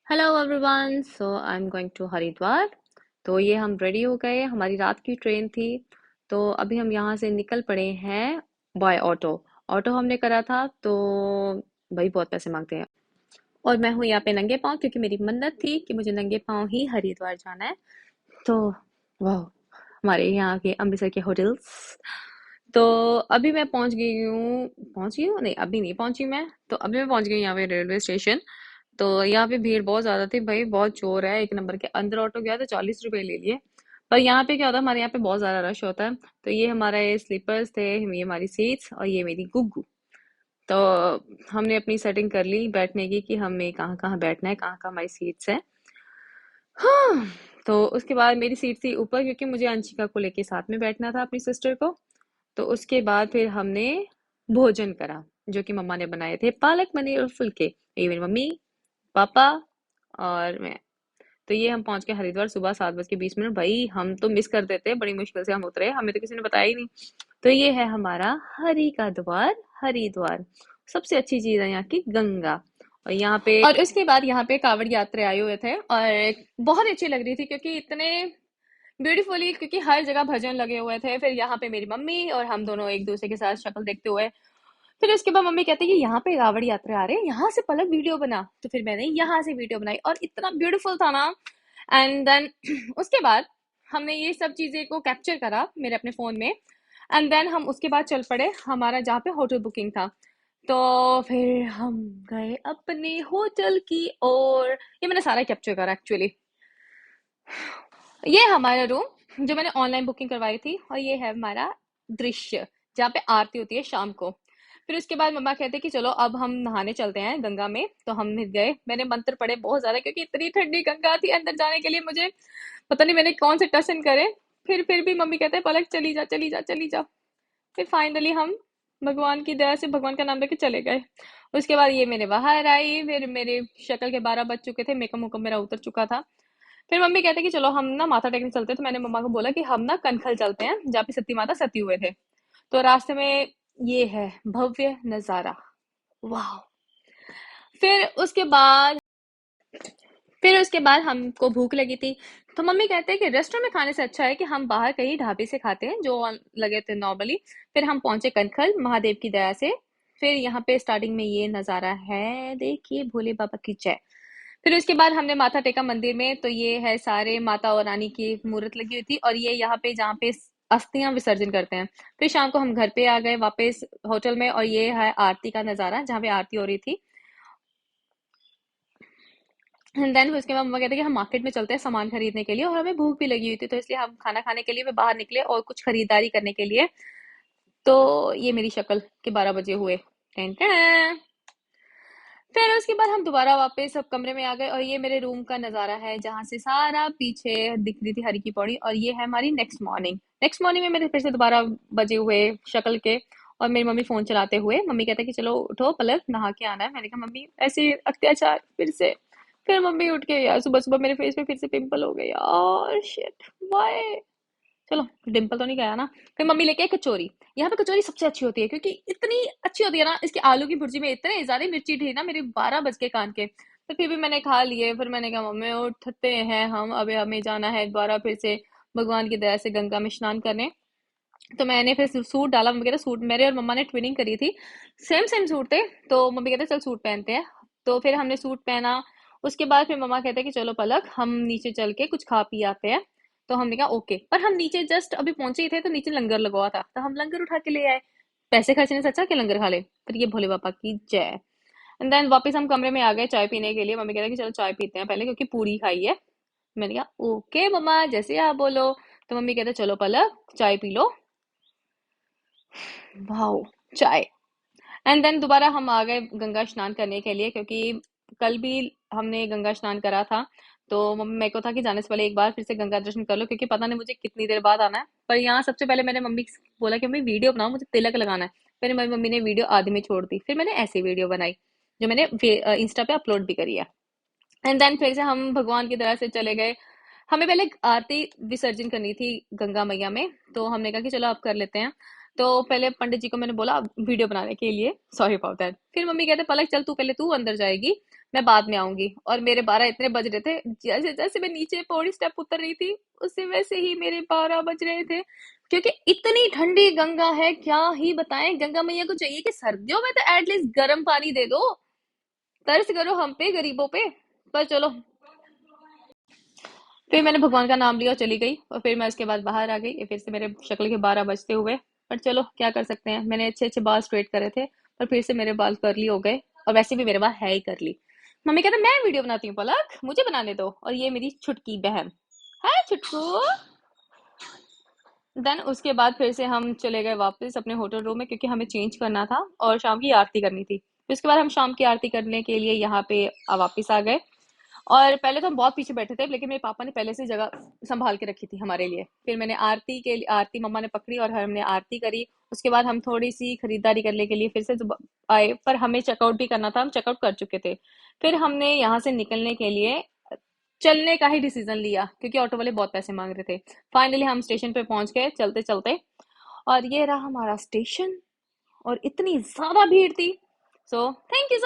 Hello everyone, so I am going to Haridwar. तो ये हम रेडी हो गए, हमारी रात की ट्रेन थी। तो अभी हम यहाँ से निकल पड़े हैं बाय ऑटो। ऑटो हमने करा था तो भाई बहुत पैसे मांगते हैं। और मैं हूँ यहाँ पे नंगे पाँव क्योंकि मेरी मन्नत थी कि मुझे नंगे पाँव ही हरिद्वार जाना है। तो वाह, हमारे यहाँ के अमृतसर के होटल्स। तो अभी मैं पहुंच गई हूँ नहीं, अभी नहीं पहुंची मैं। तो अभी मैं पहुंच गई यहाँ पे रेलवे स्टेशन। तो यहाँ पे भीड़ बहुत ज्यादा थी भाई, बहुत चोर है। एक नंबर के अंदर ऑटो गया तो 40 रुपए ले लिए। पर यहाँ पे क्या होता है, हमारे यहाँ पे बहुत ज्यादा रश होता है। तो ये हमारा ये स्लीपर्स थे, ये हमारी सीट्स और ये मेरी गुग्गू। तो हमने अपनी सेटिंग कर ली बैठने की कि हमें कहाँ कहाँ बैठना है, कहाँ कहाँ हमारी सीट्स है। हाँ। तो उसके बाद मेरी सीट थी ऊपर क्योंकि मुझे अंशिका को लेके साथ में बैठना था, अपनी सिस्टर को। तो उसके बाद फिर हमने भोजन करा, जो कि मम्मा ने बनाए थे पालक पनीर और फुल्के। ये मेरी मम्मी, पापा और मैं। तो ये हम पहुंच गए हरिद्वार सुबह 7:20 भाई हम तो मिस कर देते, बड़ी मुश्किल से हम उतरे, हमें तो किसी ने बताया ही नहीं। तो ये है हमारा हरि का द्वार, हरिद्वार। सबसे अच्छी चीज है यहाँ की गंगा। और यहाँ पे और उसके बाद यहाँ पे कांवड़ यात्रा आए हुए थे और बहुत अच्छी लग रही थी क्योंकि इतने ब्यूटीफुली, क्योंकि हर जगह भजन लगे हुए थे। फिर यहाँ पे मेरी मम्मी और हम दोनों एक दूसरे के साथ शक्ल देखते हुए। फिर उसके बाद मम्मी कहती है कि यहाँ पे कावड़ यात्रा आ रहे हैं, यहाँ से पलक वीडियो बना। तो फिर मैंने यहाँ से वीडियो बनाई और इतना ब्यूटीफुल था ना। एंड देन उसके बाद हमने ये सब चीजें को कैप्चर करा मेरे अपने फोन में। एंड देन हम उसके बाद चल पड़े हमारा जहाँ पे होटल बुकिंग था। तो फिर हम गए अपने होटल की ओर। ये मैंने सारा कैप्चर करा एक्चुअली। ये हमारा रूम जो मैंने ऑनलाइन बुकिंग करवाई थी, और ये है हमारा दृश्य जहाँ पे आरती होती है शाम को। फिर उसके बाद मम्मा कहते कि चलो अब हम नहाने चलते हैं गंगा में। तो हम गए, मैंने मंत्र पढ़े बहुत ज्यादा क्योंकि इतनी ठंडी गंगा थी, अंदर जाने के लिए मुझे पता नहीं मैंने कौन से टसन करे। फिर भी मम्मी कहते हैं पलक चली जा चली जा चली जा। फिर फाइनली हम भगवान की दया से भगवान का नाम लेके चले गए। उसके बाद ये मेरे बाहर आई, फिर मेरे शक्ल के 12 बज चुके थे, मेकअप मुकअप मेरा उतर चुका था। फिर मम्मी कहते कि चलो हम ना माथा टेकने चलते हैं। तो मैंने मम्मा को बोला कि हम ना कनखल चलते हैं जहाँ पे सती माता सती हुए थे। तो रास्ते में ये है भव्य नजारा। वाह। फिर उसके बाद फिर उसके बाद हमको भूख लगी थी। तो मम्मी कहते हैं कि रेस्टोरेंट में खाने से अच्छा है कि हम बाहर कहीं ढाबे से खाते हैं जो लगे थे नॉर्मली। फिर हम पहुंचे कनखल महादेव की दया से। फिर यहाँ पे स्टार्टिंग में ये नजारा है, देखिए भोले बाबा की जय। फिर उसके बाद हमने माथा टेका मंदिर में। तो ये है सारे माता और रानी की मूर्त लगी हुई थी, और ये यहाँ पे जहाँ पे अस्थियां विसर्जन करते हैं। फिर शाम को हम घर पे आ गए वापस होटल में, और ये है आरती का नजारा जहाँ पे आरती हो रही थी। एंड देन उसके बाद मम्मा कहते हैं कि हम मार्केट में चलते हैं सामान खरीदने के लिए, और हमें भूख भी लगी हुई थी तो इसलिए हम खाना खाने के लिए भी बाहर निकले और कुछ खरीदारी करने के लिए। तो ये मेरी शक्ल के 12 बजे हुए। टें टें। फिर उसके बाद हम दोबारा वापस सब कमरे में आ गए, और ये मेरे रूम का नजारा है जहां से सारा पीछे दिख रही थी हरी की पौड़ी। और ये है हमारी नेक्स्ट मॉर्निंग में मेरे फिर से दोबारा बजे हुए शक्ल के। और मेरी मम्मी फोन चलाते हुए, मम्मी कहते हैं कि चलो उठो पलक नहा के आना है। मैंने कहा मम्मी ऐसे अत्याचार फिर से। फिर मम्मी उठ के, यार सुबह सुबह मेरे फेस पे फिर से पिंपल हो गए यार, शिट वाई। चलो डिम्पल तो नहीं गया ना। फिर मम्मी लेके आई कचौरी। यहाँ पे कचौरी सबसे अच्छी होती है क्योंकि इतनी अच्छी होती है ना। इसकी आलू की भुर्जी में इतने ज्यादा मिर्ची थी ना, मेरे 12 बज के कान के। तो फिर भी मैंने खा लिए। फिर मैंने कहा मम्मी उठते हैं हम, अबे हमें जाना है दोबारा फिर से भगवान की दया से गंगा में स्नान करने। तो मैंने फिर सूट डाला। मम्मी कहते सूट, मेरे और मम्मा ने ट्विनिंग करी थी, सेम सेम सूट थे। तो मम्मी कहते चल सूट पहनते हैं। तो फिर हमने सूट पहना। उसके बाद फिर मम्मा कहते कि चलो पलक हम नीचे चल के कुछ खा पी आते हैं। तो हमने कहा ओके। पर हम नीचे जस्ट अभी पहुंचे ही थे तो नीचे लंगर लगा हुआ था, तो हम लंगर उठा के ले आए। पैसे खर्चने से अच्छा कि लंगर खा ले। फिर ये भोले बाबा की जय। एंड देन वापस हम कमरे में आ गए चाय पीने के लिए। मम्मी कहते कि चलो चाय पीते हैं पहले क्योंकि पूरी खाई है। मैंने कहा ओके मम्मा जैसे आप बोलो। तो मम्मी कहते चलो पलक चाय पी लो। वाओ, चाय। एंड देन दोबारा हम आ गए गंगा स्नान करने के लिए क्योंकि कल भी हमने गंगा स्नान करा था। तो मम्मी मेरे को था कि जाने से पहले एक बार फिर से गंगा दर्शन कर लो क्योंकि पता नहीं मुझे कितनी देर बाद आना है। पर यहाँ सबसे पहले मैंने मम्मी से बोला कि मम्मी वीडियो बनाओ, मुझे तिलक लगाना है। फिर मेरी मम्मी ने वीडियो आधे में छोड़ दी, फिर मैंने ऐसी वीडियो बनाई जो मैंने इंस्टा पे अपलोड भी करी है। एंड देन फिर से हम भगवान की तरह से चले गए। हमें पहले आरती विसर्जन करनी थी गंगा मैया में। तो हमने कहा कि चलो अब कर लेते हैं। तो पहले पंडित जी को मैंने बोला वीडियो बनाने के लिए, सॉरी अबाउट दैट। फिर मम्मी कहते पलक चल तू पहले, तू अंदर जाएगी मैं बाद में आऊंगी। और मेरे 12 इतने बज रहे थे, जैसे जैसे मैं नीचे पौड़ी स्टेप उतर रही थी, उससे वैसे ही मेरे 12 बज रहे थे। क्योंकि इतनी ठंडी गंगा है, क्या ही बताएं। गंगा मैया को चाहिए कि सर्दियों में तो एटलीस्ट गर्म पानी दे दो, तरस करो हम पे, गरीबों पे। पर चलो, फिर मैंने भगवान का नाम लिया और चली गई, और फिर मैं उसके बाद बाहर आ गई। ये फिर से मेरे शक्ल के 12 बजते हुए। पर चलो, क्या कर सकते हैं। मैंने अच्छे अच्छे बाल स्ट्रेट करे थे, पर फिर से मेरे बाल कर्ली हो गए। और वैसे भी मेरे बाल है ही कर्ली। मम्मी कहते मैं वीडियो बनाती हूँ पलक, मुझे बनाने दो। और ये मेरी छुटकी बहन है, छुटकू। देन उसके बाद फिर से हम चले गए वापस अपने होटल रूम में, क्योंकि हमें चेंज करना था और शाम की आरती करनी थी। फिर उसके बाद हम शाम की आरती करने के लिए यहाँ पे वापस आ गए। और पहले तो हम बहुत पीछे बैठे थे, लेकिन मेरे पापा ने पहले से जगह संभाल के रखी थी हमारे लिए। फिर मैंने आरती मम्मा ने पकड़ी और हमने आरती करी। उसके बाद हम थोड़ी सी खरीदारी करने के लिए फिर से आए, पर हमें चेकआउट भी करना था, हम चेकआउट कर चुके थे। फिर हमने यहाँ से निकलने के लिए चलने का ही डिसीजन लिया, क्योंकि ऑटो वाले बहुत पैसे मांग रहे थे। फाइनली हम स्टेशन पे पहुंच गए चलते चलते। और ये रहा हमारा स्टेशन, और इतनी ज्यादा भीड़ थी। So thank you.